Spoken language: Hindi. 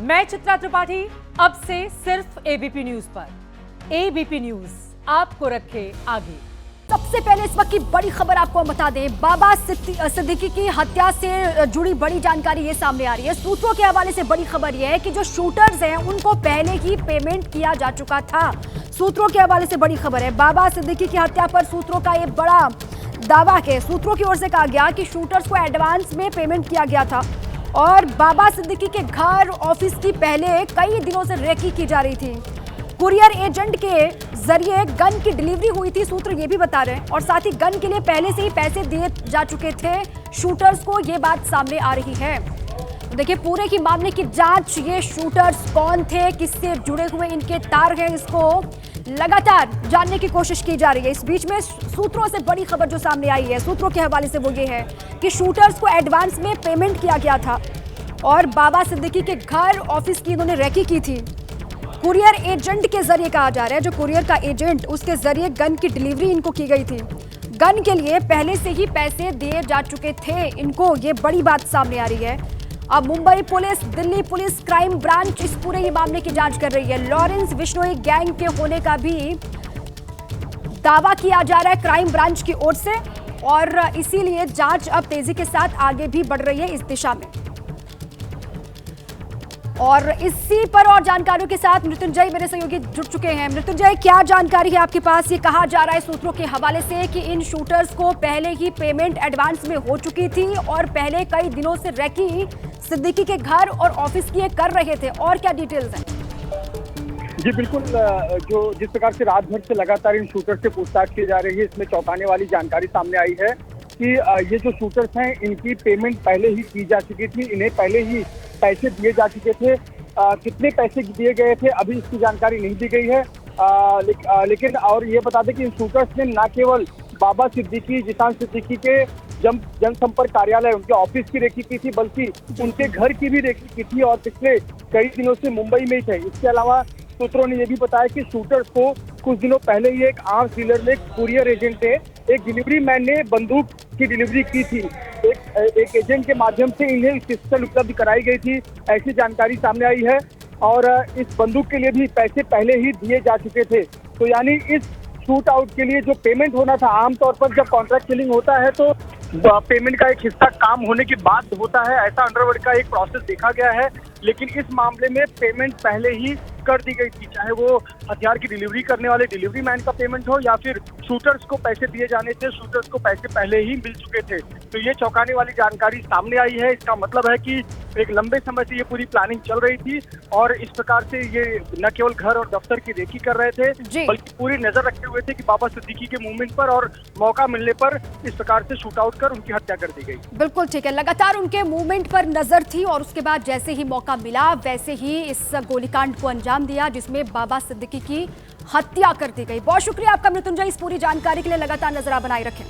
मैं चित्रा त्रिपाठी, अब से सिर्फ एबीपी न्यूज पर। एबीपी न्यूज आपको रखे आगे। सबसे पहले इस वक्त की बड़ी खबर आपको हम बता दें, बाबा सिद्दीकी की हत्या से जुड़ी बड़ी जानकारी ये सामने आ रही है। सूत्रों के हवाले से बड़ी खबर यह है कि जो शूटर्स हैं उनको पहले ही पेमेंट किया जा चुका था। सूत्रों के हवाले से बड़ी खबर है, बाबा सिद्दीकी की हत्या पर सूत्रों का ये बड़ा दावा है। सूत्रों की ओर से कहा गया कि शूटर्स को एडवांस में पेमेंट किया गया था और बाबा सिद्दीकी के घर ऑफिस की पहले कई दिनों से रेकी की जा रही थी। कुरियर एजेंट के जरिए गन की डिलीवरी हुई थी, सूत्र ये भी बता रहे हैं, और साथ ही गन के लिए पहले से ही पैसे दिए जा चुके थे शूटर्स को। ये बात सामने आ रही है। देखिए, पूरे की मामले की जांच, ये शूटर्स कौन थे, किससे जुड़े हुए इनके तार हैं, इसको लगातार जानने की कोशिश की जा रही है। इस बीच में सूत्रों से बड़ी खबर जो सामने आई है, सूत्रों के हवाले से वो ये है कि शूटर्स को एडवांस में पेमेंट किया गया था और बाबा सिद्दीकी के घर ऑफिस की इन्होंने रेकी की थी। कुरियर एजेंट के जरिए कहा जा रहा है, जो कुरियर का एजेंट, उसके जरिए गन की डिलीवरी इनको की गई थी। गन के लिए पहले से ही पैसे दिए जा चुके थे इनको, ये बड़ी बात सामने आ रही है। अब Mumbai police, Delhi police, crime branch इस पूरे ही मामले की जांच कर रही है। लॉरेंस बिश्नोई गैंग के होने का भी दावा किया जा रहा है क्राइम ब्रांच की ओर से, और इसीलिए जांच अब तेजी के साथ आगे भी बढ़ रही है इस दिशा में। और इसी पर और जानकारियों के साथ मृत्युंजय मेरे सहयोगी जुड़ चुके हैं। मृत्युंजय, क्या जानकारी है आपके पास? ये कहा जा रहा है सूत्रों के हवाले से कि इन शूटर्स को पहले ही पेमेंट एडवांस में हो चुकी थी और पहले कई दिनों से रेकी सिद्दीकी के घर और ऑफिस की कर रहे थे, और क्या डिटेल्स हैं? जी बिल्कुल, जो जिस प्रकार से रात भर से लगातार इन शूटर से पूछताछ की जा रही है, इसमें चौंकाने वाली जानकारी सामने आई है कि ये जो शूटर्स हैं इनकी पेमेंट पहले ही की जा चुकी थी, इन्हें पहले ही पैसे दिए जा चुके थे। कितने पैसे दिए गए थे अभी इसकी जानकारी नहीं दी गई है, लेकिन और ये बता दें कि इन शूटर्स ने न केवल बाबा सिद्दीकी, जिशान सिद्दीकी के जनसंपर्क कार्यालय, उनके ऑफिस की रेकी की थी, बल्कि उनके घर की भी रेकी की थी और पिछले कई दिनों से मुंबई में ही थे। इसके अलावा सूत्रों ने यह भी बताया कि शूटर्स को कुछ दिनों पहले ही एक आर्म्स डीलर ने, कुरियर एजेंट ने, एक डिलीवरी मैन ने बंदूक की डिलीवरी की थी। एक एजेंट के माध्यम से इन्हें पिस्टल उपलब्ध कराई गई थी, ऐसी जानकारी सामने आई है। और इस बंदूक के लिए भी पैसे पहले ही दिए जा चुके थे। तो यानी इस शूट आउट के लिए जो पेमेंट होना था, आमतौर पर जब कॉन्ट्रैक्ट किलिंग होता है तो पेमेंट का एक हिस्सा काम होने के बाद होता है, ऐसा अंडरवर्ल्ड का एक प्रोसेस देखा गया है। लेकिन इस मामले में पेमेंट पहले ही कर दी गई थी, चाहे वो हथियार की डिलीवरी करने वाले डिलीवरी मैन का पेमेंट हो या फिर शूटर्स को पैसे दिए जाने थे, शूटर्स को पैसे पहले ही मिल चुके थे। तो ये चौंकाने वाली जानकारी सामने आई है। इसका मतलब है कि एक लंबे समय से ये पूरी प्लानिंग चल रही थी और इस प्रकार से ये न केवल घर और दफ्तर की रेकी कर रहे थे, बल्कि पूरी नजर रखे हुए थे कि बाबा सिद्दीकी के मूवमेंट पर, और मौका मिलने पर इस प्रकार से शूट आउट कर उनकी हत्या कर दी गई। बिल्कुल ठीक है, लगातार उनके मूवमेंट पर नजर थी और उसके बाद जैसे ही मौका मिला वैसे ही इस गोलीकांड को अंजाम दिया, जिसमें बाबा सिद्दीकी की हत्या कर दी गई। बहुत शुक्रिया आपका मृत्युंजय, इस पूरी जानकारी के लिए। लगातार नजर आप बनाए रखें।